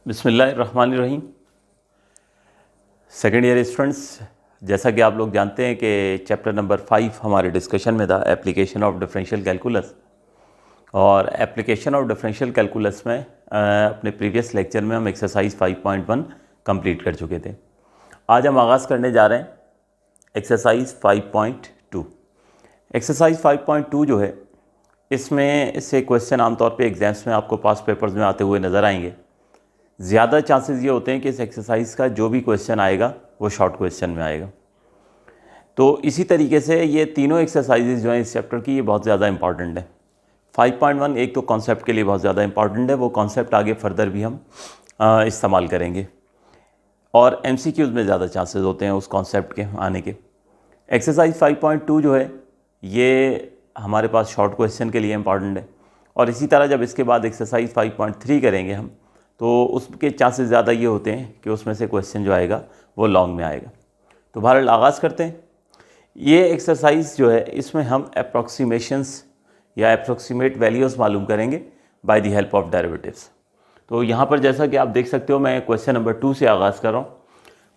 बिस्मिल्लाहिर्रहमानिर्रहीम। Second year students, जैसा कि आप लोग जानते हैं कि चैप्टर नंबर 5 हमारे डिस्कशन में था एप्लीकेशन ऑफ डिफरेंशियल कैलकुलस। और एप्लीकेशन ऑफ डिफरेंशियल कैलकुलस में अपने प्रीवियस लेक्चर में हम एक्सरसाइज 5.1 कंप्लीट कर चुके थे। आज हम आगाज़ करने जा रहे हैं एक्सरसाइज 5.2। एक्सरसाइज 5.2 जो है, इसमें इससे क्वेश्चन आमतौर पे एग्जाम्स में आपको पास पेपर्स में आते हुए नज़र आएंगे। ज़्यादा चांसेस ये होते हैं कि इस एक्सरसाइज का जो भी क्वेश्चन आएगा वो शॉर्ट क्वेश्चन में आएगा। तो इसी तरीके से ये तीनों एक्सरसाइजेज जो हैं इस चैप्टर की, ये बहुत ज़्यादा इंपॉर्टेंट है। 5.1 एक तो कॉन्सेप्ट के लिए बहुत ज़्यादा इंपॉर्टेंट है, वो कॉन्सेप्ट आगे फर्दर भी हम इस्तेमाल करेंगे और MCQs में ज़्यादा चांसेस होते हैं उस कॉन्सेप्ट के आने के। एक्सरसाइज 5.2 जो है ये हमारे पास शॉर्ट क्वेश्चन के लिए इंपॉर्टेंट है, और इसी तरह जब इसके बाद एक्सरसाइज 5.3 करेंगे हम, तो उसके चांसेस ज़्यादा ये होते हैं कि उसमें से क्वेश्चन जो आएगा वो लॉन्ग में आएगा। तो बहरहाल आगाज़ करते हैं। ये एक्सरसाइज जो है, इसमें हम अप्रॉक्सीमेशंस या अप्रॉक्सीमेट वैल्यूज़ मालूम करेंगे bye the help of derivatives. तो यहाँ पर जैसा कि आप देख सकते हो, मैं क्वेश्चन नंबर 2 से आगाज़ कर रहा हूँ।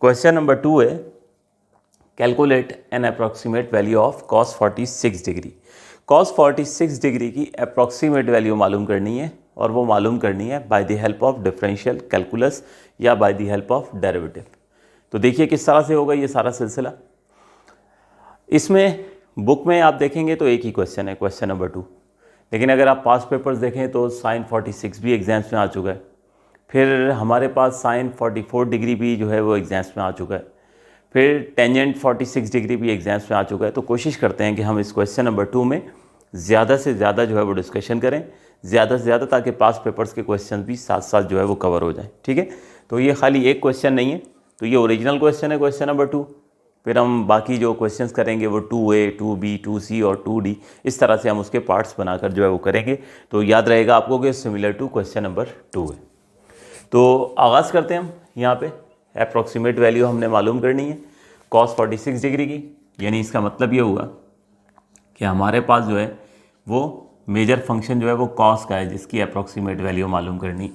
क्वेश्चन नंबर 2 है, calculate an approximate value of cos 46 डिग्री। cos 46 डिग्री की अप्रॉक्सीमेट वैल्यू मालूम करनी है, और वो मालूम करनी है by the help of differential calculus या by the help of derivative. तो देखिए किस तरह से होगा ये सारा सिलसिला। इसमें बुक में आप देखेंगे तो एक ही क्वेश्चन है, क्वेश्चन नंबर 2, लेकिन अगर आप पास पेपर्स देखें तो sin 46 भी एग्जाम्स में आ चुका है। फिर हमारे पास sin 44 डिग्री भी जो है वो एग्जाम्स में आ चुका है। फिर टेंजेंट 46 डिग्री भी एग्जाम्स में आ चुका है। तो कोशिश करते हैं कि हम इस क्वेश्चन नंबर 2 में ज़्यादा से ज़्यादा जो है वो डिस्कशन करें, ज़्यादा से ज़्यादा, ताकि पास पेपर्स के क्वेश्चन भी साथ साथ जो है वो कवर हो जाए। ठीक है, तो ये खाली एक क्वेश्चन नहीं है, तो ये ओरिजिनल क्वेश्चन है क्वेश्चन नंबर 2। फिर हम बाकी जो क्वेश्चंस करेंगे वो 2A, 2B, 2C और 2D, इस तरह से हम उसके पार्ट्स बनाकर जो है वो करेंगे। तो याद रहेगा आपको कि सिमिलर टू क्वेश्चन नंबर 2 है। तो आगाज़ करते हैं हम। यहाँ पे अप्रॉक्सीमेट वैल्यू हमने मालूम करनी है cos 46 डिग्री की, यानी इसका मतलब ये हुआ कि हमारे पास जो है वो मेजर फंक्शन जो है वो cos का है, जिसकी अप्रॉक्सीमेट वैल्यू मालूम करनी।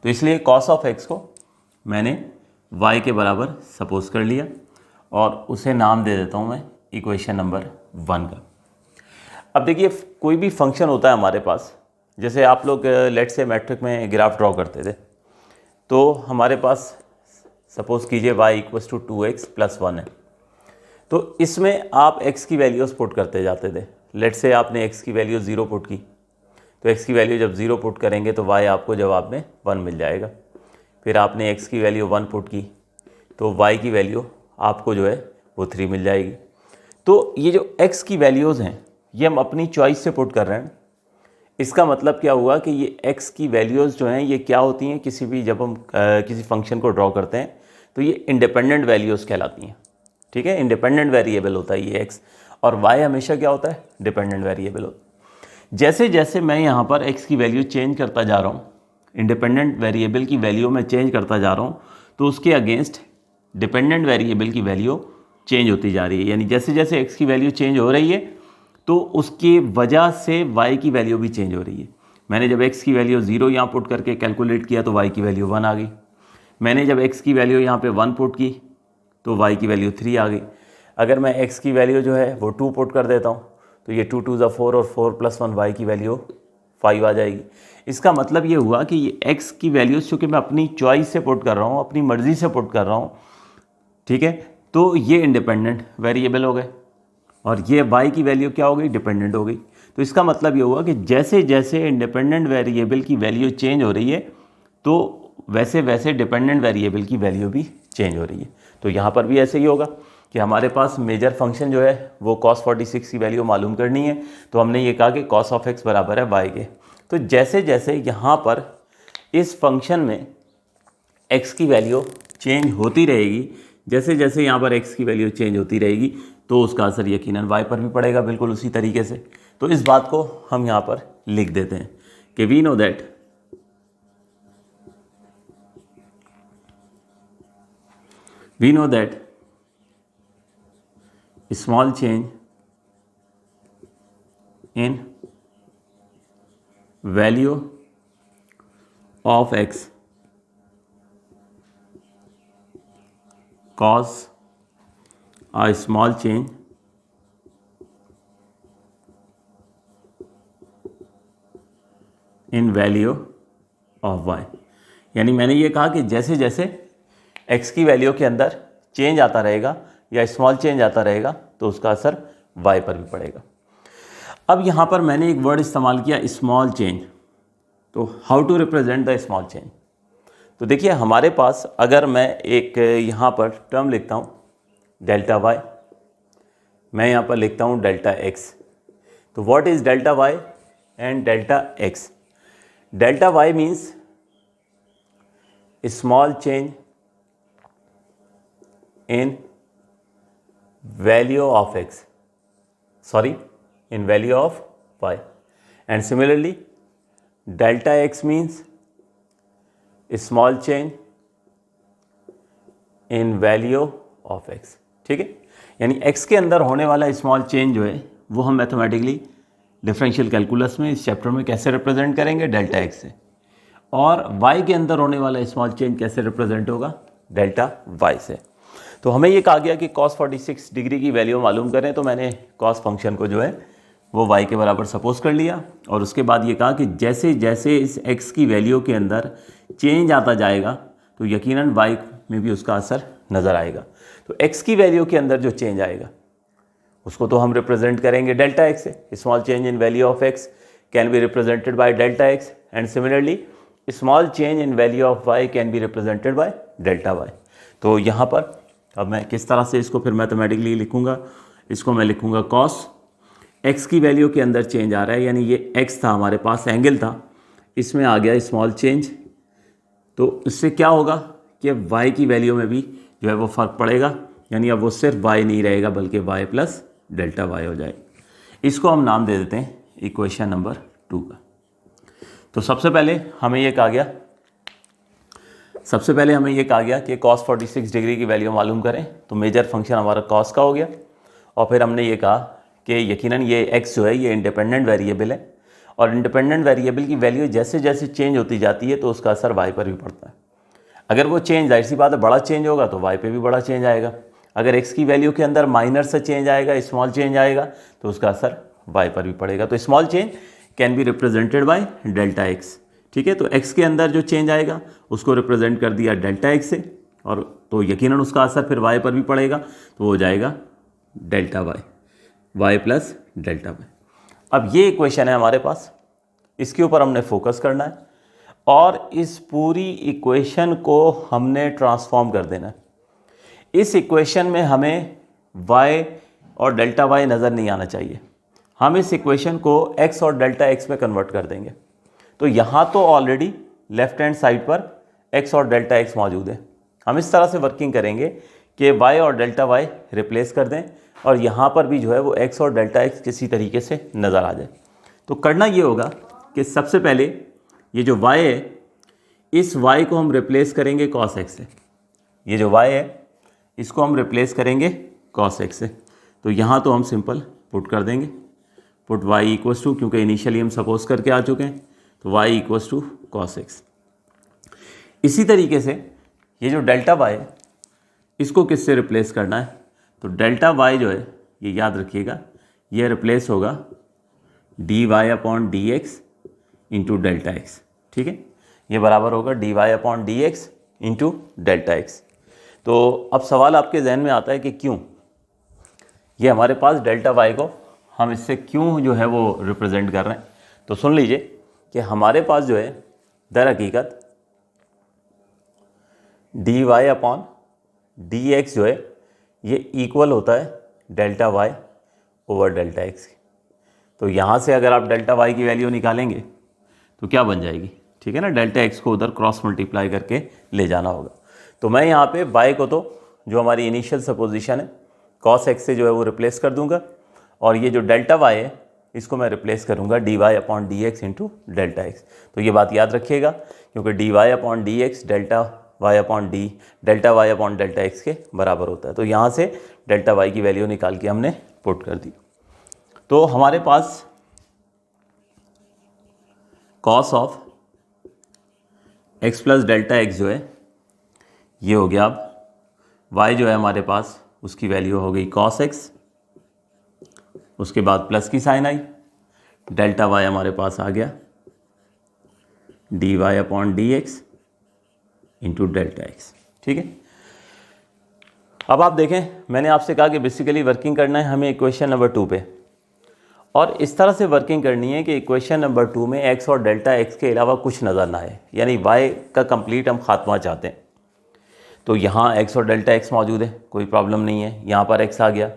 तो इसलिए cos ऑफ x को मैंने y के बराबर सपोज कर लिया, और उसे नाम दे देता हूँ मैं इक्वेशन नंबर 1 का। अब देखिए, कोई भी फंक्शन होता है हमारे पास, जैसे आप लोग लेट से मैट्रिक में ग्राफ ड्रॉ करते थे, तो हमारे पास सपोज़ कीजिए y इक्वल्स टू 2x + 1 है। तो इसमें आप x की वैल्यूज़ पुट करते जाते थे। लेट से आपने x की वैल्यू 0 पुट की, तो x की वैल्यू जब 0 पुट करेंगे तो y आपको जवाब में 1 मिल जाएगा। फिर आपने x की वैल्यू 1 पुट की, तो y की वैल्यू आपको जो है वो 3 मिल जाएगी। तो ये जो x की वैल्यूज़ हैं, ये हम अपनी चॉइस से पुट कर रहे हैं। इसका मतलब क्या हुआ कि ये x की वैल्यूज़ जो हैं ये क्या होती हैं, किसी भी जब हम किसी फंक्शन को ड्रॉ करते हैं तो ये इंडिपेंडेंट वैल्यूज़ कहलाती हैं। ठीक है, इंडिपेंडेंट वेरिएबल होता है ये x, और y हमेशा क्या होता है, डिपेंडेंट वेरिएबल होता है। जैसे जैसे मैं यहाँ पर x की वैल्यू चेंज करता जा रहा हूँ, इंडिपेंडेंट वेरिएबल की वैल्यू में चेंज करता जा रहा हूँ, तो उसके अगेंस्ट डिपेंडेंट वेरिएबल की वैल्यू चेंज होती जा रही है। यानी जैसे जैसे x की वैल्यू चेंज हो रही है, तो उसकी वजह से y की वैल्यू भी चेंज हो रही है। मैंने जब x की वैल्यू 0 यहाँ पुट करके कैलकुलेट किया तो y की वैल्यू 1 आ गई। मैंने जब x की वैल्यू यहाँ पे 1 पुट की तो y की वैल्यू 3 आ गई। अगर मैं x की वैल्यू जो है वो 2 पुट कर देता हूँ, तो ये 2 2 4 और 4 + 1 y की वैल्यू 5 आ जाएगी। इसका मतलब ये हुआ कि ये x की वैल्यूज़ चूँकि मैं अपनी चॉइस से पुट कर रहा हूँ, अपनी मर्ज़ी से पुट कर रहा हूँ, ठीक है, तो ये इंडिपेंडेंट वेरिएबल हो गए, और ये y की वैल्यू क्या हो गई, डिपेंडेंट हो गई। तो इसका मतलब ये हुआ कि जैसे जैसे इंडिपेंडेंट वेरिएबल की वैल्यू चेंज हो रही है, तो वैसे वैसे डिपेंडेंट वेरिएबल की वैल्यू भी चेंज हो रही है। तो यहाँ पर भी ऐसे ही होगा कि हमारे पास मेजर फंक्शन जो है वो cos 46 की वैल्यू मालूम करनी है, तो हमने ये कहा कि cos ऑफ x बराबर है y के। तो जैसे जैसे यहाँ पर इस फंक्शन में x की वैल्यू चेंज होती रहेगी, जैसे जैसे यहाँ पर x की वैल्यू चेंज होती रहेगी, तो उसका असर यकीनन y पर भी पड़ेगा, बिल्कुल उसी तरीके से। तो इस बात को हम यहाँ पर लिख देते हैं कि we know that small change in value of x cause a small change in value of y। यानी मैंने ये कहा कि जैसे जैसे x की वैल्यू के अंदर चेंज आता रहेगा या स्मॉल चेंज आता रहेगा तो उसका असर y पर भी पड़ेगा। अब यहाँ पर मैंने एक वर्ड इस्तेमाल किया स्मॉल चेंज। तो how to represent the small change. तो देखिए हमारे पास अगर मैं एक यहाँ पर टर्म लिखता हूँ डेल्टा y, मैं यहाँ पर लिखता हूँ डेल्टा x। तो what is delta y and delta x। Delta y means small change in value of x, sorry in value of y, and similarly delta x means a small change in value of x। ठीक है, यानी x के अंदर होने वाला small change जो है वो हम मैथमेटिकली डिफरेंशियल कैलकुलस में इस चैप्टर में कैसे रिप्रेजेंट करेंगे डेल्टा x से, और y के अंदर होने वाला स्मॉल चेंज कैसे रिप्रेजेंट होगा डेल्टा y से। तो हमें ये कहा गया कि cos 46 डिग्री की वैल्यू मालूम करें, तो मैंने cos फंक्शन को जो है वो y के बराबर सपोज कर लिया और उसके बाद ये कहा कि जैसे जैसे इस x की वैल्यू के अंदर चेंज आता जाएगा तो यकीनन y में भी उसका असर नज़र आएगा। तो x की वैल्यू के अंदर जो चेंज आएगा उसको तो हम रिप्रेजेंट करेंगे डेल्टा x से। Small change in value of x can be represented by delta x, and similarly small change in value of y can be represented by delta y। तो यहाँ पर अब मैं किस तरह से इसको फिर मैथमेटिकली लिखूँगा, इसको मैं लिखूँगा कॉस x की वैल्यू के अंदर चेंज आ रहा है, यानी ये x था हमारे पास, एंगल था, इसमें आ गया स्मॉल चेंज। तो इससे क्या होगा कि y की वैल्यू में भी जो है वो फ़र्क पड़ेगा, यानी अब वो सिर्फ y नहीं रहेगा बल्कि y प्लस डेल्टा y हो जाएगा। इसको हम नाम दे देते हैं इक्वेशन नंबर 2 का। तो सबसे पहले हमें ये कहा गया कि cos 46 डिग्री की वैल्यू मालूम करें, तो मेजर फंक्शन हमारा cos का हो गया। और फिर हमने ये कहा कि यकीनन ये x जो है ये इंडिपेंडेंट वेरिएबल है, और इंडिपेंडेंट वेरिएबल की वैल्यू जैसे जैसे चेंज होती जाती है तो उसका असर y पर भी पड़ता है। अगर वो चेंज जाहिर सी बात है बड़ा चेंज होगा तो y पे भी बड़ा चेंज आएगा। अगर x की वैल्यू के अंदर माइनर से चेंज आएगा, स्मॉल चेंज आएगा, तो उसका असर y पर भी पड़ेगा। तो small change can be represented by delta x। ठीक है, तो x के अंदर जो चेंज आएगा उसको रिप्रेजेंट कर दिया डेल्टा x से, और तो यकीनन उसका असर फिर y पर भी पड़ेगा, तो हो जाएगा delta y plus delta y। अब ये इक्वेशन है हमारे पास, इसके ऊपर हमने फोकस करना है और इस पूरी इक्वेशन को हमने ट्रांसफॉर्म कर देना है। इस इक्वेशन में हमें y और डेल्टा y नज़र नहीं आना चाहिए, हम इस इक्वेशन को x और डेल्टा x में कन्वर्ट कर देंगे। तो यहाँ तो ऑलरेडी लेफ्ट हैंड साइड पर x और डेल्टा x मौजूद है, हम इस तरह से वर्किंग करेंगे कि y और डेल्टा y रिप्लेस कर दें और यहाँ पर भी जो है वो x और डेल्टा x किसी तरीके से नज़र आ जाए। तो करना ये होगा कि सबसे पहले ये जो y है इस y को हम रिप्लेस करेंगे cos x से। ये जो y है इसको हम रिप्लेस करेंगे cos x से। तो यहाँ तो हम सिंपल पुट कर देंगे, पुट y इक्वस टू, क्योंकि इनिशियली हम सपोज करके आ चुके हैं, तो y equals to cos x। इसी तरीके से ये जो डेल्टा y है इसको किससे रिप्लेस करना है, तो डेल्टा y जो है ये याद रखिएगा ये रिप्लेस होगा dy upon d x into delta x. ठीक है, ये बराबर होगा dy upon d x into delta x. तो अब सवाल आपके जहन में आता है कि क्यों ये हमारे पास डेल्टा y को हम इससे क्यों जो है वो रिप्रेजेंट कर रहे हैं। तो सुन लीजिए कि हमारे पास जो है दर हकीकत dy अपॉन डी एक्स जो है ये इक्वल होता है delta y over delta x। तो यहाँ से अगर आप डेल्टा y की वैल्यू निकालेंगे तो क्या बन जाएगी, ठीक है ना, डेल्टा x को उधर क्रॉस मल्टीप्लाई करके ले जाना होगा। तो मैं यहाँ पे y को तो जो हमारी इनिशियल सपोजिशन है cos x से जो है वो रिप्लेस कर दूंगा, और ये जो डेल्टा y है इसको मैं रिप्लेस करूँगा dy upon d x into delta x. तो ये बात याद रखिएगा, क्योंकि dy upon d x delta y upon delta x के बराबर होता है। तो यहाँ से डेल्टा y की वैल्यू निकाल के हमने पुट कर दी। तो हमारे पास cos of x plus delta x जो है ये हो गया अब y जो है हमारे पास उसकी वैल्यू हो गई cos x, उसके बाद प्लस की साइन आई, डेल्टा y हमारे पास आ गया dy upon d x into delta x. ठीक है, अब आप देखें मैंने आपसे कहा कि बेसिकली वर्किंग करना है हमें इक्वेशन नंबर 2 पे, और इस तरह से वर्किंग करनी है कि इक्वेशन नंबर 2 में x और डेल्टा x के अलावा कुछ नज़र ना आए, यानी y का कंप्लीट हम खात्मा चाहते हैं। तो यहाँ x और डेल्टा x मौजूद है, कोई प्रॉब्लम नहीं है, यहाँ पर x आ गया,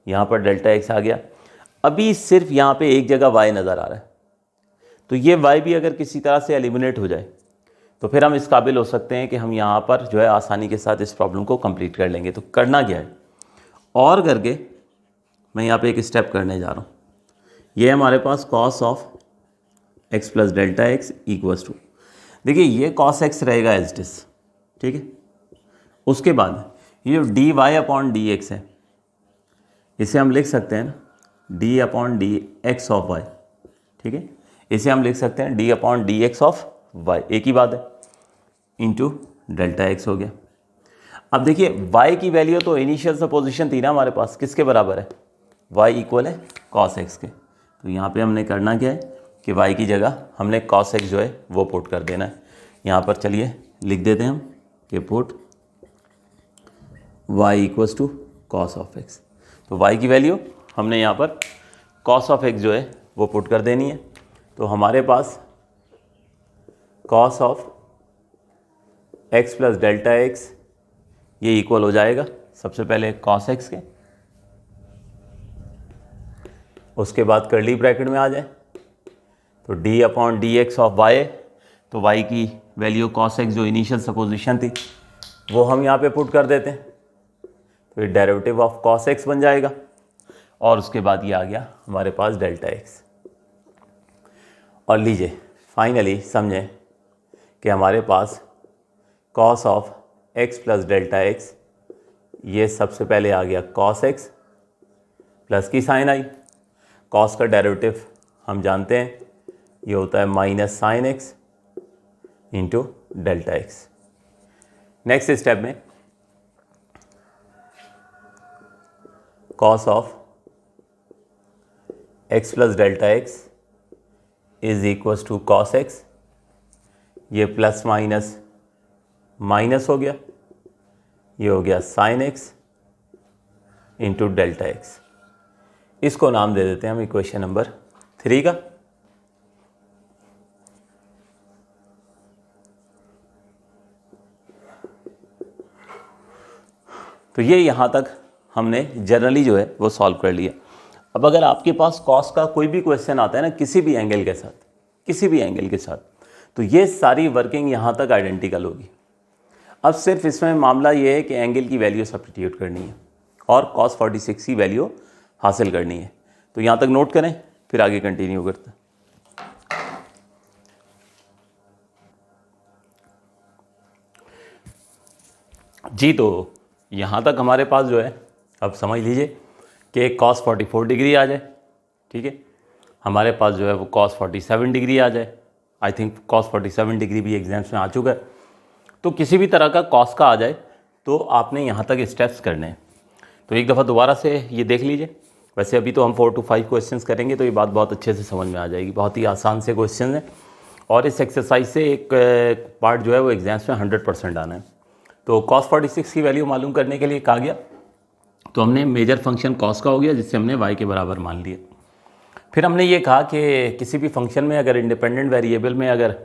यहाँ पर डेल्टा x आ गया, अभी सिर्फ यहाँ पे एक जगह y नज़र आ रहा है। तो ये y भी अगर किसी तरह से एलिमिनेट हो जाए तो फिर हम इस काबिल हो सकते हैं कि हम यहाँ पर जो है आसानी के साथ इस प्रॉब्लम को कंप्लीट कर लेंगे। तो करना क्या है, और करके मैं यहाँ पे एक स्टेप करने जा रहा हूँ। ये हमारे पास cos of x plus delta x equals to, देखिए ये cos x रहेगा एज इट इज। ठीक है, उसके बाद ये जो d y upon d x है इसे हम लिख सकते हैं ना d upon d x of y. ठीक है, इसे हम लिख सकते हैं d upon d x of y, एक ही बात है, इंटू डेल्टा एक्स हो गया। अब देखिए y की वैल्यू तो इनिशियल सा पोजीशन थी ना हमारे पास, किसके बराबर है, y इक्वल है cos x के। तो यहाँ पे हमने करना क्या है कि y की जगह हमने cos x जो है वो पुट कर देना है। यहाँ पर चलिए लिख देते हैं हम कि put y equals to cos of x। तो y की वैल्यू हमने यहाँ पर cos ऑफ x जो है वो पुट कर देनी है। तो हमारे पास cos of x plus delta x ये इक्वल हो जाएगा सबसे पहले cos x के, उसके बाद कर्ली ब्रैकेट में आ जाए तो d upon d x of y, तो y की वैल्यू cos x जो इनिशियल सपोजिशन थी वो हम यहाँ पे पुट कर देते हैं, तो ये डेरिवेटिव ऑफ cos x बन जाएगा, और उसके बाद ये आ गया हमारे पास डेल्टा x। और लीजिए फाइनली समझें कि हमारे पास cos of x plus delta x, ये सबसे पहले आ गया cos x प्लस की साइन आई, cos का डेरिवेटिव हम जानते हैं ये होता है minus sine x into delta x। Next step में cos of x plus delta x is equals to cos x, ये प्लस माइनस माइनस हो गया, ये हो गया sine x into delta x। इसको नाम दे देते हैं हम इक्वेशन नंबर 3 का। तो ये यहाँ तक हमने जनरली जो है वो सॉल्व कर लिया। अब अगर आपके पास कॉस का कोई भी क्वेश्चन आता है ना किसी भी एंगल के साथ, किसी भी एंगल के साथ, तो ये सारी वर्किंग यहाँ तक आइडेंटिकल होगी। अब सिर्फ इसमें मामला ये है कि एंगल की वैल्यू सब्स्टिट्यूट करनी है और cos 46 की वैल्यू हासिल करनी है। तो यहाँ तक नोट करें, फिर आगे कंटिन्यू करते हैं। जी, तो यहाँ तक हमारे पास जो है अब समझ लीजिए कि cos 44 डिग्री आ जाए। ठीक है, हमारे पास जो है वो cos 47 डिग्री आ जाए। आई थिंक cos 47 डिग्री भी एग्जाम्स में आ चुका है। तो किसी भी तरह का cos का आ जाए तो आपने यहाँ तक स्टेप्स करने हैं। तो एक दफ़ा दोबारा से ये देख लीजिए। वैसे अभी तो हम 4 to 5 क्वेश्चंस करेंगे तो ये बात बहुत अच्छे से समझ में आ जाएगी। बहुत ही आसान से क्वेश्चन है और इस एक्सरसाइज से एक पार्ट जो है वो एग्जाम्स में 100% आना है। तो cos 46 की वैल्यू मालूम करने के लिए कहा गया, तो हमने मेजर फंक्शन cos का हो गया जिससे हमने y के बराबर मान लिया। फिर हमने ये कहा कि किसी भी फंक्शन में अगर इंडिपेंडेंट वेरिएबल में अगर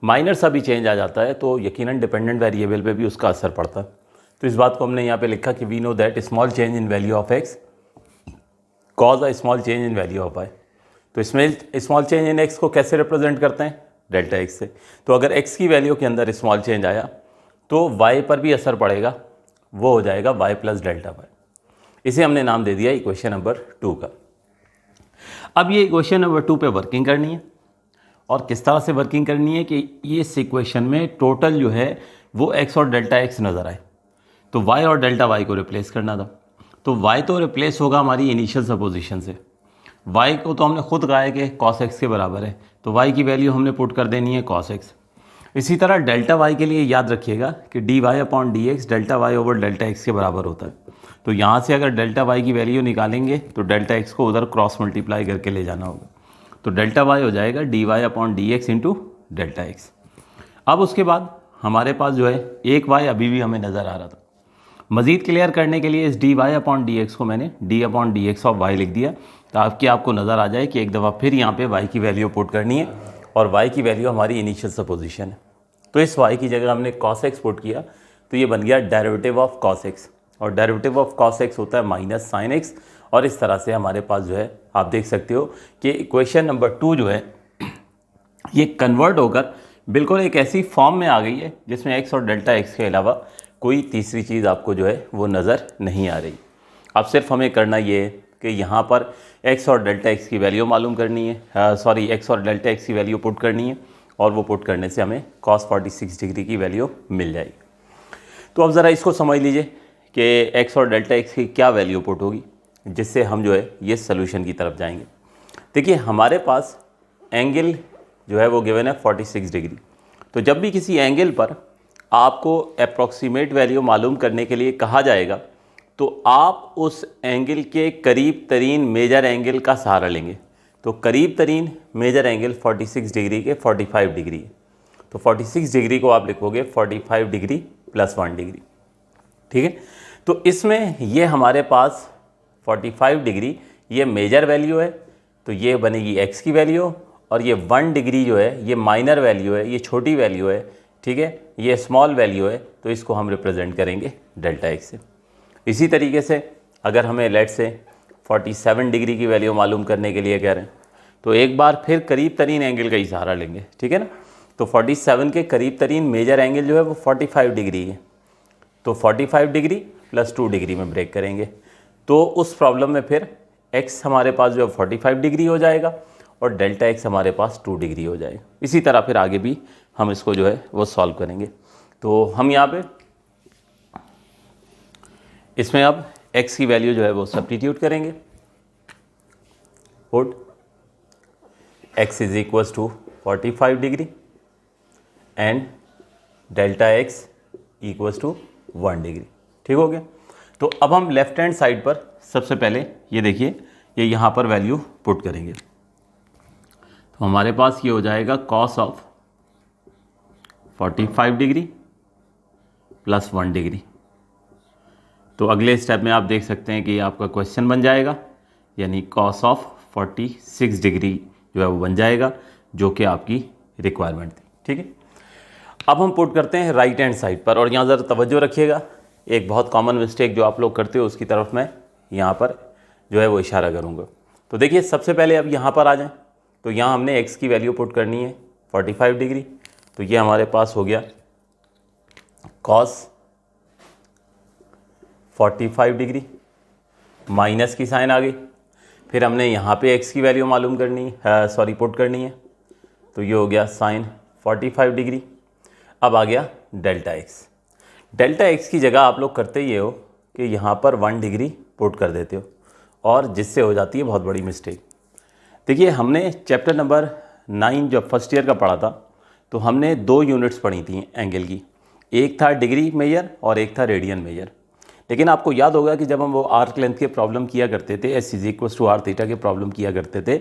माइनर सा भी चेंज आ जाता है तो यकीनन डिपेंडेंट वेरिएबल पे भी उसका असर पड़ता है। तो इस बात को हमने यहाँ पे लिखा कि we know that small change in value of x cause a small change in value of y। तो इसमें स्मॉल चेंज इन x को कैसे रिप्रेजेंट करते हैं, डेल्टा x से। तो अगर x की वैल्यू के अंदर स्मॉल चेंज आया तो y पर भी असर पड़ेगा, वो हो जाएगा y प्लस डेल्टा y। इसे हमने नाम दे दिया इक्वेशन नंबर 2 का। अब ये इक्वेशन नंबर 2 पे वर्किंग करनी है, और किस तरह से वर्किंग करनी है कि ये इस इक्वेशन में टोटल जो है वो x और डेल्टा x नज़र आए, तो y और डेल्टा y को रिप्लेस करना था। तो y तो रिप्लेस होगा हमारी इनिशियल सपोजिशन से, y को तो हमने खुद कहा है कि cos x के बराबर है, तो y की वैल्यू हमने पुट कर देनी है cos x। इसी तरह डेल्टा वाई के लिए याद रखिएगा कि d y upon d x delta y over delta x के बराबर होता है। तो यहाँ से अगर डेल्टा वाई की वैल्यू निकालेंगे तो डेल्टा एक्स को उधर क्रॉस मल्टीप्लाई करके ले जाना होगा। तो डेल्टा वाई हो जाएगा d y upon d x into delta x. अब उसके बाद हमारे पास जो है एक वाई अभी भी हमें नज़र आ रहा था। मज़ीद क्लियर करने के लिए इस d y upon d x को मैंने d upon d x of y लिख दिया, ताकि आपको नज़र आ जाए कि एक दफ़ा फिर यहाँ पे वाई की वैल्यू पुट करनी है और वाई की वैल्यू हमारी इनिशियल सपोजिशन है। तो इस वाई की जगह हमने कॉस एक्स पुट किया, तो ये बन गया डेरिवेटिव ऑफ कॉस एक्स, और डेरिवेटिव ऑफ कॉस एक्स होता है माइनस साइन एक्स। और इस तरह से हमारे पास जो है आप देख सकते हो कि इक्वेशन नंबर 2 जो है ये कन्वर्ट होकर बिल्कुल एक ऐसी फॉर्म में आ गई है जिसमें एक्स और डेल्टा एक्स के अलावा कोई तीसरी चीज़ आपको जो है वो नज़र नहीं आ रही। अब सिर्फ हमें करना ये है कि यहाँ पर एक्स और डेल्टा एक्स की वैल्यू मालूम करनी है, एक्स और डेल्टा एक्स की वैल्यू पुट करनी है, और वो पुट करने से हमें cos 46 डिग्री की वैल्यू मिल जाएगी। तो अब ज़रा इसको समझ लीजिए कि एक्स और डेल्टा एक्स की क्या वैल्यू पुट होगी, जिससे हम जो है ये सोल्यूशन की तरफ जाएंगे। देखिए हमारे पास एंगल जो है वो गिवन है 46 डिग्री। तो जब भी किसी एंगल पर आपको अप्रॉक्सीमेट वैल्यू मालूम करने के लिए कहा जाएगा, तो आप उस एंगल के करीब तरीन मेजर एंगल का सहारा लेंगे। तो करीब तरीन मेजर एंगल 46 डिग्री के 45 डिग्री है। तो 46 डिग्री को आप लिखोगे 45 डिग्री प्लस 1 डिग्री, ठीक है। तो इसमें ये हमारे पास 45 डिग्री ये मेजर वैल्यू है, तो ये बनेगी एक्स की वैल्यू, और ये 1 डिग्री जो है ये माइनर वैल्यू है, ये छोटी वैल्यू है, ठीक है, ये स्मॉल वैल्यू है। तो इसको हम रिप्रेजेंट करेंगे डेल्टा एक्स से। इसी तरीके से अगर हमें लेट से 47 डिग्री की वैल्यू मालूम करने के लिए कह रहे हैं, तो एक बार फिर करीब तरीन एंगल का ही सहारा लेंगे, ठीक है ना। तो 47 के करीब तरीन मेजर एंगल जो है वो 45 डिग्री है। तो 45 डिग्री प्लस 2 डिग्री में ब्रेक करेंगे, तो उस प्रॉब्लम में फिर x हमारे पास जो है 45 डिग्री हो जाएगा और डेल्टा x हमारे पास 2 डिग्री हो जाएगा। इसी तरह फिर आगे भी हम इसको जो है वो सॉल्व करेंगे। तो हम यहाँ पे इसमें अब x की वैल्यू जो है वो सब्स्टिट्यूट करेंगे। Put x is equals to 45 degree and delta x equals to 1 degree, ठीक हो गया। तो अब हम लेफ्ट हैंड साइड पर सबसे पहले ये देखिए ये यहाँ पर वैल्यू पुट करेंगे। तो हमारे पास ये हो जाएगा cos of 45 degree plus 1 degree. तो अगले स्टेप में आप देख सकते हैं कि ये आपका क्वेश्चन बन जाएगा, यानी कॉस ऑफ 46 डिग्री जो है वो बन जाएगा, जो कि आपकी रिक्वायरमेंट थी, ठीक है। अब हम पुट करते हैं राइट हैंड साइड पर, और यहाँ ज़रा तवज्जो रखिएगा, एक बहुत कॉमन मिस्टेक जो आप लोग करते हो उसकी तरफ मैं यहाँ पर जो है वो इशारा करूँगा। तो देखिए सबसे पहले अब यहाँ पर आ जाएं, तो यहाँ हमने x की वैल्यू पुट करनी है 45 डिग्री। तो ये हमारे पास हो गया cos 45 डिग्री, माइनस की साइन आ गई। फिर हमने यहाँ पे x की वैल्यू मालूम करनी है, पुट करनी है, तो ये हो गया साइन 45 डिग्री। अब आ गया डेल्टा x। डेल्टा x की जगह आप लोग करते ये हो कि यहाँ पर 1 डिग्री पुट कर देते हो, और जिससे हो जाती है बहुत बड़ी मिस्टेक। देखिए हमने चैप्टर नंबर 9 जब फर्स्ट ईयर का पढ़ा था, तो हमने 2 यूनिट्स पढ़ी थी एंगल की, एक था डिग्री मेजर और एक था रेडियन मेजर। लेकिन आपको याद होगा कि जब हम वो आर्क लेंथ के प्रॉब्लम किया करते थे, s is equals to r theta के प्रॉब्लम किया करते थे,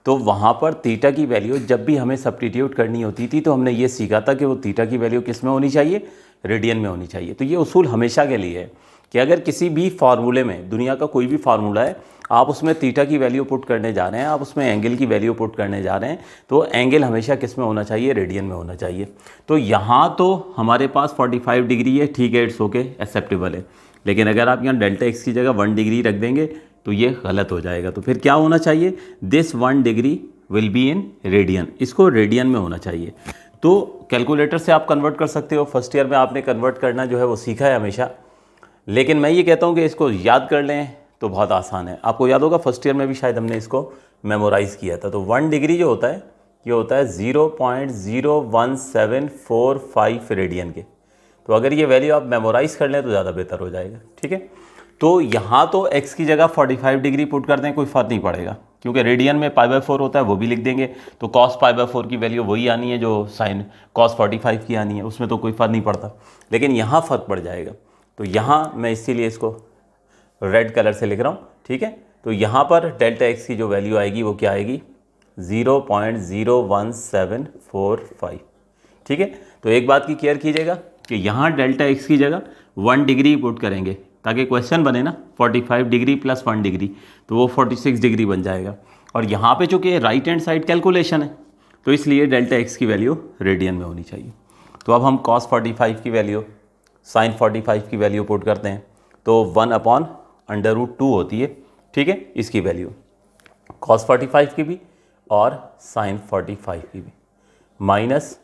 तो वहाँ पर थीटा की वैल्यू जब भी हमें सब्स्टिट्यूट करनी होती थी, तो हमने ये सीखा था कि वो थीटा की वैल्यू किस में होनी चाहिए, रेडियन में होनी चाहिए। तो ये उसूल हमेशा के लिए है कि अगर किसी भी फार्मूले में, दुनिया का कोई भी फार्मूला है, आप उसमें थीटा की वैल्यू पुट करने जा रहे हैं, आप उसमें एंगल की वैल्यू पुट करने जा रहे हैं, तो एंगल हमेशा किस में होना चाहिए, रेडियन में होना चाहिए। तो यहाँ तो हमारे पास 45 डिग्री है, ठीक है, इट्स ओके, एक्सेप्टेबल है। लेकिन अगर आप यहाँ डेल्टा एक्स की जगह 1 डिग्री रख देंगे तो ये गलत हो जाएगा। तो फिर क्या होना चाहिए, this 1 degree will be in radian, इसको रेडियन में होना चाहिए। तो कैलकुलेटर से आप कन्वर्ट कर सकते हो, फर्स्ट ईयर में आपने कन्वर्ट करना जो है वो सीखा है हमेशा। लेकिन मैं ये कहता हूँ कि इसको याद कर लें तो बहुत आसान है। आपको याद होगा फर्स्ट ईयर में भी शायद हमने इसको मेमोराइज़ किया था। तो 1 डिग्री जो होता है ये होता है 0.01745 रेडियन के। तो अगर ये वैल्यू आप मेमोराइज़ कर लें तो ज़्यादा बेहतर हो जाएगा, ठीक है। तो यहाँ तो x की जगह 45 डिग्री पुट कर दें, कोई फ़र्क नहीं पड़ेगा, क्योंकि रेडियन में π/4 होता है, वो भी लिख देंगे। तो cos π/4 की वैल्यू वही आनी है जो साइन cos 45 की आनी है, उसमें तो कोई फ़र्क नहीं पड़ता। लेकिन यहाँ फ़र्क पड़ जाएगा, तो यहाँ मैं इसीलिए इसको रेड कलर से लिख रहा हूँ, ठीक है। तो यहाँ पर डेल्टा एक्स की जो वैल्यू आएगी वो क्या आएगी, 0.01745, ठीक है। तो एक बात की केयर कीजिएगा कि यहाँ डेल्टा एक्स की जगह 1 डिग्री पुट करेंगे, ताकि क्वेश्चन बने ना 45 डिग्री प्लस 1 डिग्री, तो वो 46 डिग्री बन जाएगा। और यहाँ पे चूँकि राइट हैंड साइड कैलकुलेशन है, तो इसलिए डेल्टा एक्स की वैल्यू रेडियन में होनी चाहिए। तो अब हम cos 45 की वैल्यू, sin 45 की वैल्यू पुट करते हैं, तो 1/√2 होती है, ठीक है, इसकी वैल्यू cos 45 की भी और sin 45 की भी, माइनस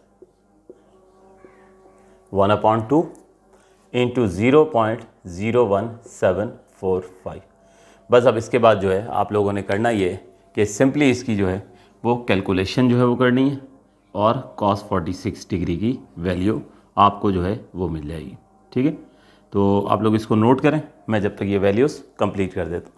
1/2 इंटू 0.01745। बस अब इसके बाद जो है आप लोगों ने करना ये है कि सिंपली इसकी जो है वो कैलकुलेशन जो है वो करनी है, और cos 46 डिग्री की वैल्यू आपको जो है वो मिल जाएगी, ठीक है। तो आप लोग इसको नोट करें, मैं जब तक ये वैल्यूज़ कंप्लीट कर देता हूँ।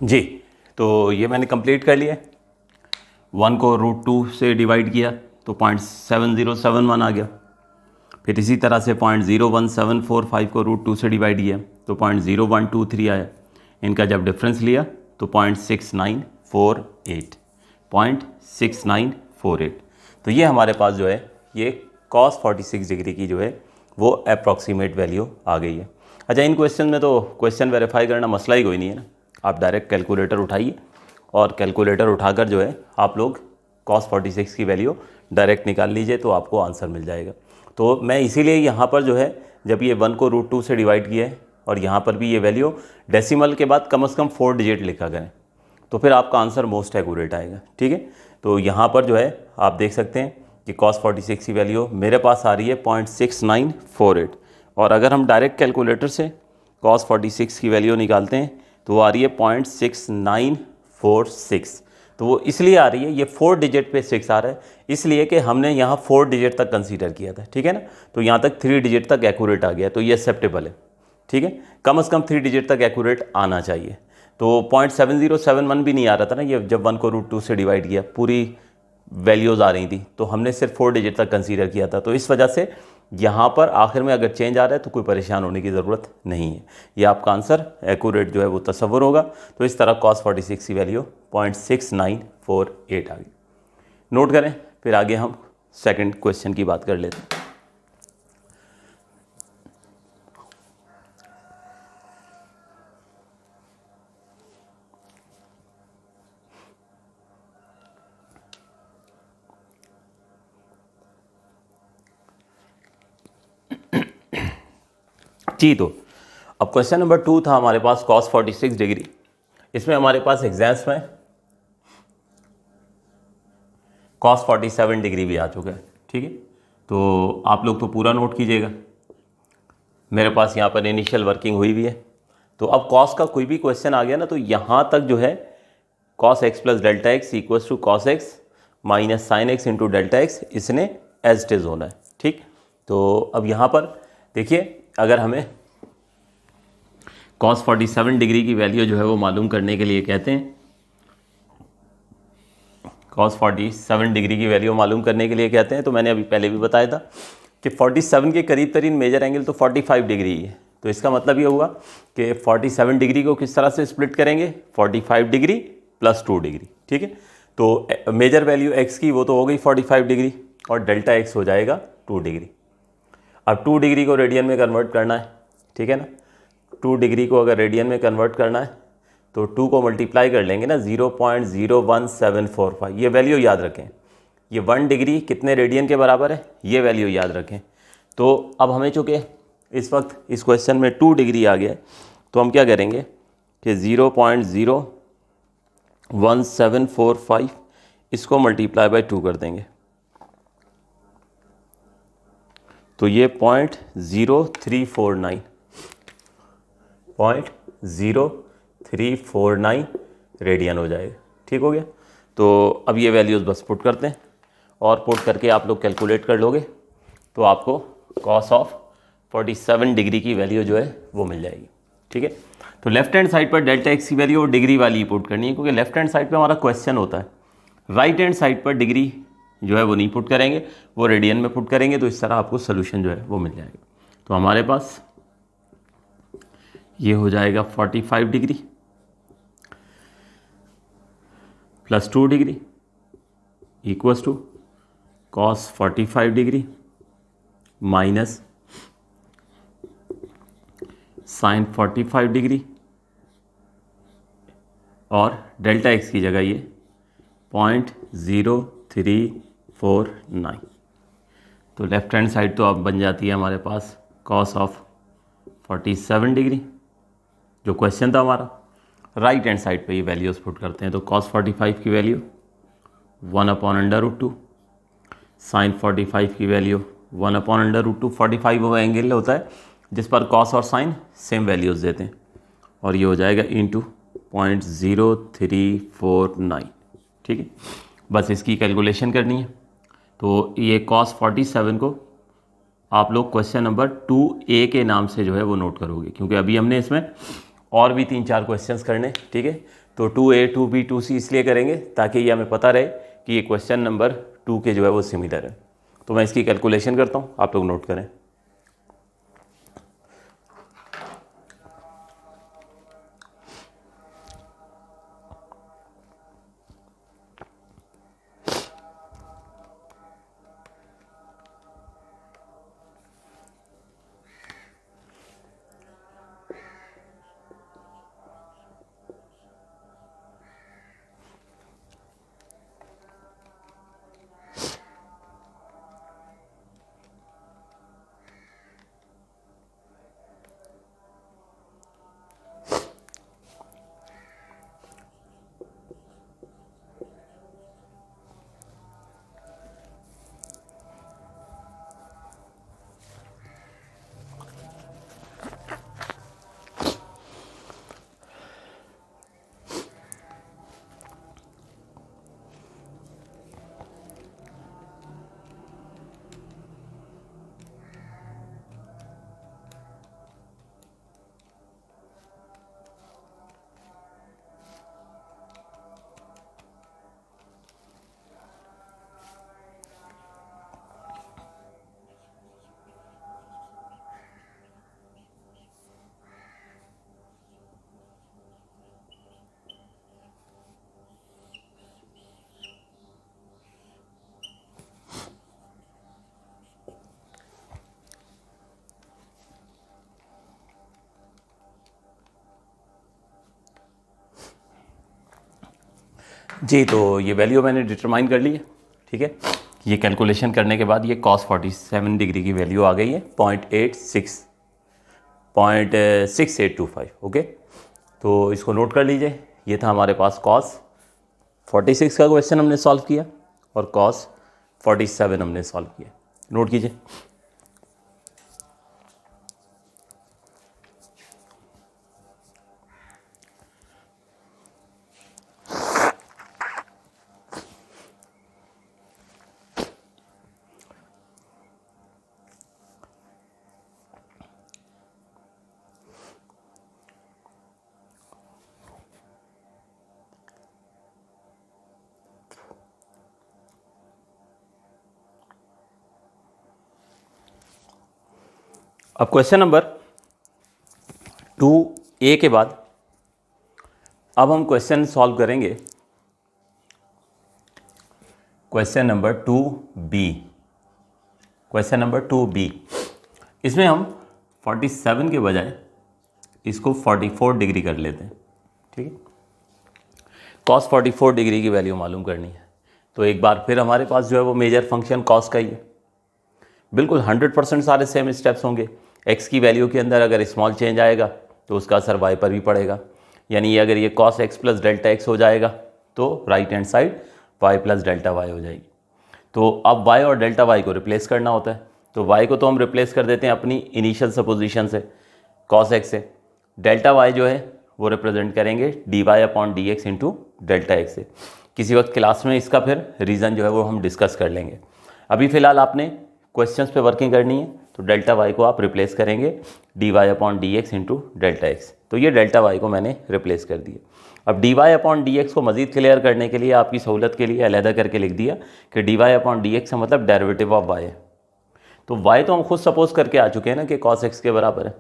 जी, तो ये मैंने कंप्लीट कर लिया। 1 को √2 से डिवाइड किया तो 0.7071 आ गया। फिर इसी तरह से 0.01745 को √2 से डिवाइड किया तो 0.0123 आया। इनका जब डिफरेंस लिया तो 0.6948। तो ये हमारे पास जो है ये cos 46 डिग्री की जो है वो अप्रॉक्सीमेट वैल्यू आ गई है। अच्छा, इन क्वेश्चन में तो क्वेश्चन वेरीफाई करना मसला ही कोई नहीं है ना, आप डायरेक्ट कैलकुलेटर उठाइए और कैलकुलेटर उठाकर जो है आप लोग cos 46 की वैल्यू डायरेक्ट निकाल लीजिए, तो आपको आंसर मिल जाएगा। तो मैं इसीलिए यहाँ पर जो है जब ये 1 को √2 से डिवाइड किया है और यहाँ पर भी ये वैल्यू डेसिमल के बाद कम से कम 4 डिजिट लिखा करें, तो फिर आपका आंसर मोस्ट एक्यूरेट आएगा, ठीक है। तो यहाँ पर जो है आप देख सकते हैं कि cos 46 की वैल्यू मेरे पास आ रही है 0.6948, और अगर हम डायरेक्ट कैलकुलेटर से cos 46 की वैल्यू निकालते हैं तो वो आ रही है 0.6946। तो वो इसलिए आ रही है, ये 4 डिजिट पे 6 आ रहा है, इसलिए कि हमने यहाँ 4 डिजिट तक कंसीडर किया था, ठीक है ना। तो यहाँ तक 3 डिजिट तक एक्यूरेट आ गया, तो ये एक्सेप्टेबल है, ठीक है। कम से कम 3 डिजिट तक एक्यूरेट आना चाहिए। तो 0.7071 भी नहीं आ रहा था ना, ये जब 1 को √2 से डिवाइड किया पूरी वैल्यूज़ आ रही थी, तो हमने सिर्फ 4 डिजिट तक कंसीडर किया था। तो इस वजह से यहाँ पर आखिर में अगर चेंज आ रहा है तो कोई परेशान होने की ज़रूरत नहीं है, ये आपका आंसर एक्यूरेट जो है वो तस्वुर होगा। तो इस तरह cos 46 की वैल्यू 1.48 आ गई। नोट करें, फिर आगे हम सेकंड क्वेश्चन की बात कर लेते हैं। जी, तो अब क्वेश्चन नंबर 2 था हमारे पास cos 46 डिग्री। इसमें हमारे पास एग्जाम्स में cos 47 डिग्री भी आ चुका है। ठीक है, तो आप लोग तो पूरा नोट कीजिएगा, मेरे पास यहाँ पर इनिशियल वर्किंग हुई भी है। तो अब cos का कोई भी क्वेश्चन आ गया ना, तो यहाँ तक जो है cos x plus delta x equals to cos x minus sine x into delta x, इसने एज इट इज होना है। ठीक, तो अब यहाँ पर देखिए, अगर हमें cos 47 डिग्री की वैल्यू जो है वो मालूम करने के लिए कहते हैं, cos 47 डिग्री की वैल्यू मालूम करने के लिए कहते हैं, तो मैंने अभी पहले भी बताया था कि 47 के करीब तरीन मेजर एंगल तो 45 डिग्री ही है। तो इसका मतलब ये हुआ कि 47 डिग्री को किस तरह से स्प्लिट करेंगे, 45 डिग्री प्लस 2 डिग्री। ठीक है, तो मेजर वैल्यू x की वो तो हो गई 45 डिग्री और डेल्टा x हो जाएगा 2 डिग्री। अब 2 डिग्री को रेडियन में कन्वर्ट करना है, ठीक है ना। 2 डिग्री को अगर रेडियन में कन्वर्ट करना है तो 2 को मल्टीप्लाई कर लेंगे ना 0.01745, ये वैल्यू याद रखें। ये 1 डिग्री कितने रेडियन के बराबर है, ये वैल्यू याद रखें। तो अब हमें चूँकि इस वक्त इस क्वेश्चन में 2 डिग्री आ गया है, तो हम क्या करेंगे कि 0.01745 इसको मल्टीप्लाई बाय 2 कर देंगे, तो ये 0.0349 रेडियन हो जाएगा। ठीक हो गया, तो अब ये वैल्यूज़ बस पुट करते हैं और पुट करके आप लोग कैलकुलेट कर लोगे तो आपको cos ऑफ 47 डिग्री की वैल्यू जो है वो मिल जाएगी। ठीक है, तो लेफ्ट हैंड साइड पर डेल्टा एक्स की वैल्यू और डिग्री वाली ही पुट करनी है, क्योंकि लेफ्ट हैंड साइड पर हमारा क्वेश्चन होता है। राइट हैंड साइड पर डिग्री जो है वो नहीं पुट करेंगे, वो रेडियन में पुट करेंगे, तो इस तरह आपको सोल्यूशन जो है वो मिल जाएगा। तो हमारे पास ये हो जाएगा 45 degree plus 2 degree equals to cos 45 degree minus sine 45 degree और डेल्टा एक्स की जगह ये 0.0349। तो लेफ्ट हैंड साइड तो अब बन जाती है हमारे पास cos ऑफ 47 डिग्री जो क्वेश्चन था हमारा। राइट हैंड साइड पे ये वैल्यूज पुट करते हैं, तो cos 45 की वैल्यू 1/√2, साइन 45 की वैल्यू 1/√2। 45 वो एंगल होता है जिस पर cos और साइन सेम वैल्यूज़ देते हैं, और ये हो जाएगा इंटू 0.0349। ठीक है, बस इसकी कैलकुलेशन करनी है। तो ये cos 47 को आप लोग क्वेश्चन नंबर 2A के नाम से जो है वो नोट करोगे, क्योंकि अभी हमने इसमें और भी 3-4 क्वेश्चंस करने। ठीक है, तो 2A 2B 2C इसलिए करेंगे ताकि ये हमें पता रहे कि ये क्वेश्चन नंबर 2 के जो है वो सिमिलर है। तो मैं इसकी कैलकुलेशन करता हूँ, आप लोग नोट करें। जी, तो ये वैल्यू मैंने डिटरमाइन कर ली है, ठीक है। ये कैलकुलेशन करने के बाद ये cos 47 डिग्री की वैल्यू आ गई है 0.6825, ओके। तो इसको नोट कर लीजिए। ये था हमारे पास cos 46 का क्वेश्चन हमने सॉल्व किया और cos 47 हमने सॉल्व किया, नोट कीजिए। अब क्वेश्चन नंबर 2A के बाद अब हम क्वेश्चन सॉल्व करेंगे question number 2B। Question number 2B, इसमें हम 47 के बजाय इसको 44 डिग्री कर लेते हैं, ठीक है। cos 44 डिग्री की वैल्यू मालूम करनी है, तो एक बार फिर हमारे पास जो है वो मेजर फंक्शन cos का ही है। बिल्कुल 100% सारे सेम स्टेप्स होंगे। x की वैल्यू के अंदर अगर स्मॉल चेंज आएगा तो उसका असर y पर भी पड़ेगा, यानी अगर ये cos x plus delta x हो जाएगा तो right hand side y plus delta y हो जाएगी। तो अब y और डेल्टा y को रिप्लेस करना होता है, तो y को तो हम रिप्लेस कर देते हैं अपनी इनिशियल सपोजिशन से cos x से। डेल्टा y जो है वो रिप्रेजेंट करेंगे dy/dx इंटू डेल्टा x से। किसी वक्त क्लास में इसका फिर रीज़न जो है वो हम डिस्कस कर लेंगे। अभी फ़िलहाल आपने क्वेश्चंस पे वर्किंग करनी है, तो डेल्टा y को आप रिप्लेस करेंगे dy/dx इंटू डेल्टा x। तो ये डेल्टा y को मैंने रिप्लेस कर दिया। अब dy/dx को मज़ीद क्लियर करने के लिए आपकी सहूलत के लिए अलहदा करके लिख दिया कि dy/dx का मतलब डेरिवेटिव ऑफ y है। तो y तो हम खुद सपोज करके आ चुके हैं ना कि cos x के बराबर है,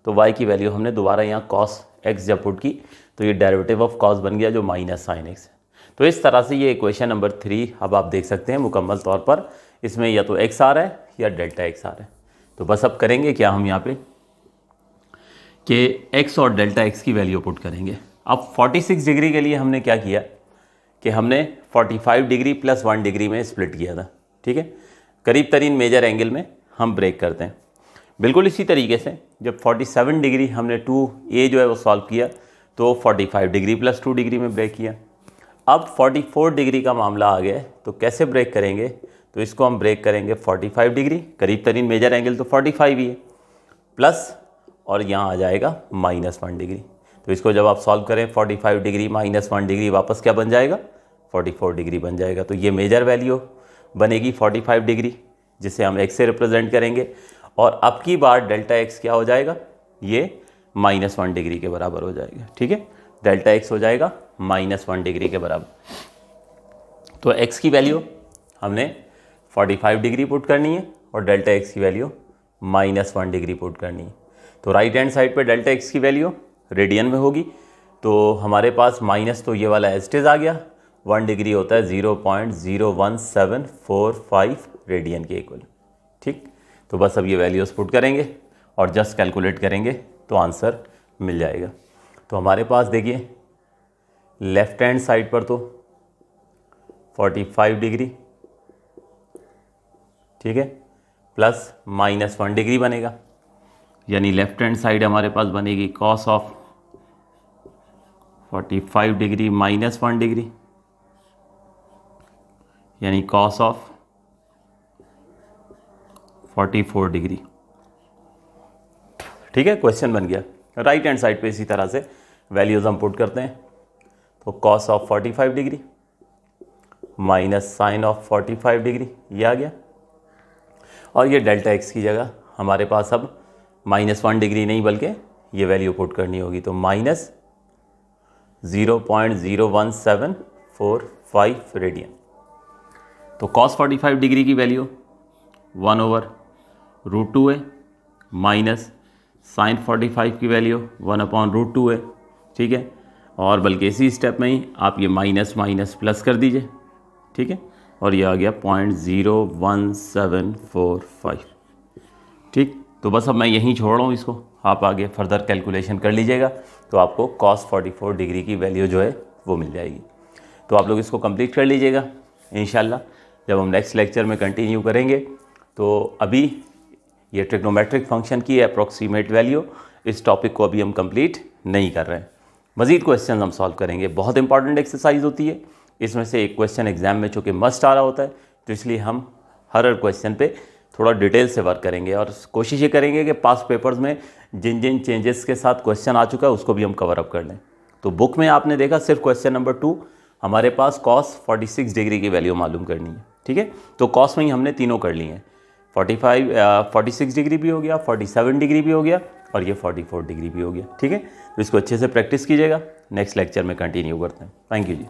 तो y की वैल्यू हमने दोबारा यहाँ cos x जब पुट की तो ये डेरिवेटिव ऑफ cos बन गया जो माइनस साइन x है। तो इस तरह से ये इक्वेशन नंबर 3 अब आप देख सकते हैं मुकम्मल तौर पर इसमें या तो x आ रहा है या डेल्टा x आ रहा है। तो बस अब करेंगे क्या हम यहाँ पे कि x और डेल्टा x की वैल्यू पुट करेंगे। अब 46 डिग्री के लिए हमने क्या किया कि हमने 45 डिग्री प्लस 1 डिग्री में स्प्लिट किया था, ठीक है। करीब तरीन मेजर एंगल में हम ब्रेक करते हैं। बिल्कुल इसी तरीके से जब 47 डिग्री हमने 2A जो है वो सॉल्व किया तो 45 डिग्री प्लस 2 डिग्री में ब्रेक किया। अब 44 डिग्री का मामला आ गया, तो कैसे ब्रेक करेंगे, तो इसको हम ब्रेक करेंगे 45 डिग्री, करीब तरीन मेजर एंगल तो 45 ही है, प्लस और यहाँ आ जाएगा -1 डिग्री। तो इसको जब आप सॉल्व करें 45 डिग्री -1 डिग्री वापस क्या बन जाएगा, 44 डिग्री बन जाएगा। तो ये मेजर वैल्यू बनेगी 45 डिग्री जिसे हम x से रिप्रेजेंट करेंगे, और अब की बार डेल्टा x क्या हो जाएगा, ये -1 डिग्री के बराबर हो जाएगा, ठीक है। डेल्टा x हो जाएगा -1 डिग्री के बराबर। तो x की वैल्यू हमने 45 डिग्री पुट करनी है और डेल्टा x की वैल्यू -1 डिग्री पुट करनी है। तो राइट हैंड साइड पे डेल्टा x की वैल्यू रेडियन में होगी, तो हमारे पास माइनस तो ये वाला एस्टेज आ गया, 1 डिग्री होता है 0.01745 रेडियन के इक्वल, ठीक। तो बस अब ये वैल्यूज़ पुट करेंगे और जस्ट कैलकुलेट करेंगे तो आंसर मिल जाएगा। तो हमारे पास देखिए लेफ़्ट हैंड साइड पर तो 45 डिग्री, ठीक है, प्लस -1 डिग्री बनेगा, यानी लेफ़्ट हैंड साइड हमारे पास बनेगी cos ऑफ 45 डिग्री -1 डिग्री, यानी cos ऑफ 44 डिग्री, ठीक है। क्वेश्चन बन गया। राइट हैंड साइड पे इसी तरह से वैल्यूज़ हम पुट करते हैं, तो cos of 45 degree minus sine of 45 degree ये आ गया, और ये डेल्टा x की जगह हमारे पास अब -1 डिग्री नहीं बल्कि ये वैल्यू पुट करनी होगी, तो -0.01745 रेडियन। तो cos 45 डिग्री की वैल्यू 1/√2 है, माइनस साइन 45 की वैल्यू 1/√2 है, ठीक है। और बल्कि इसी स्टेप में ही आप ये माइनस माइनस प्लस कर दीजिए, ठीक है, और ये आ गया 0.01745, ठीक। तो बस अब मैं यहीं छोड़ रहा हूँ इसको, आप आगे फर्दर कैलकुलेशन कर लीजिएगा, तो आपको cos 44 डिग्री की वैल्यू जो है वो मिल जाएगी। तो आप लोग इसको कंप्लीट कर लीजिएगा इंशाल्लाह। जब हम नेक्स्ट लेक्चर में कंटिन्यू करेंगे तो अभी ये ट्रिग्नोमेट्रिक फंक्शन की अप्रॉक्सीमेट वैल्यू, इस टॉपिक को अभी हम कंप्लीट नहीं कर रहे हैं। मज़ीद क्वेश्चन हम सॉल्व करेंगे। बहुत इंपॉर्टेंट एक्सरसाइज होती है, इसमें से एक क्वेश्चन एग्जाम में चूँकि मस्ट आ रहा होता है, तो इसलिए हम हर क्वेश्चन पे थोड़ा डिटेल से वर्क करेंगे और कोशिश ये करेंगे कि पास्ट पेपर्स में जिन जिन चेंजेस के साथ क्वेश्चन आ चुका है उसको भी हम कवर अप कर लें। तो बुक में आपने देखा सिर्फ क्वेश्चन नंबर 2 हमारे पास cos 46 डिग्री की वैल्यू मालूम करनी है, ठीक है। तो cos में ही हमने तीनों कर ली हैं, 46 डिग्री भी हो गया, 47 डिग्री भी हो गया और ये 44 डिग्री भी हो गया, ठीक है। तो इसको अच्छे से प्रैक्टिस कीजिएगा। नेक्स्ट लेक्चर में कंटिन्यू करते हैं। Thank you ji.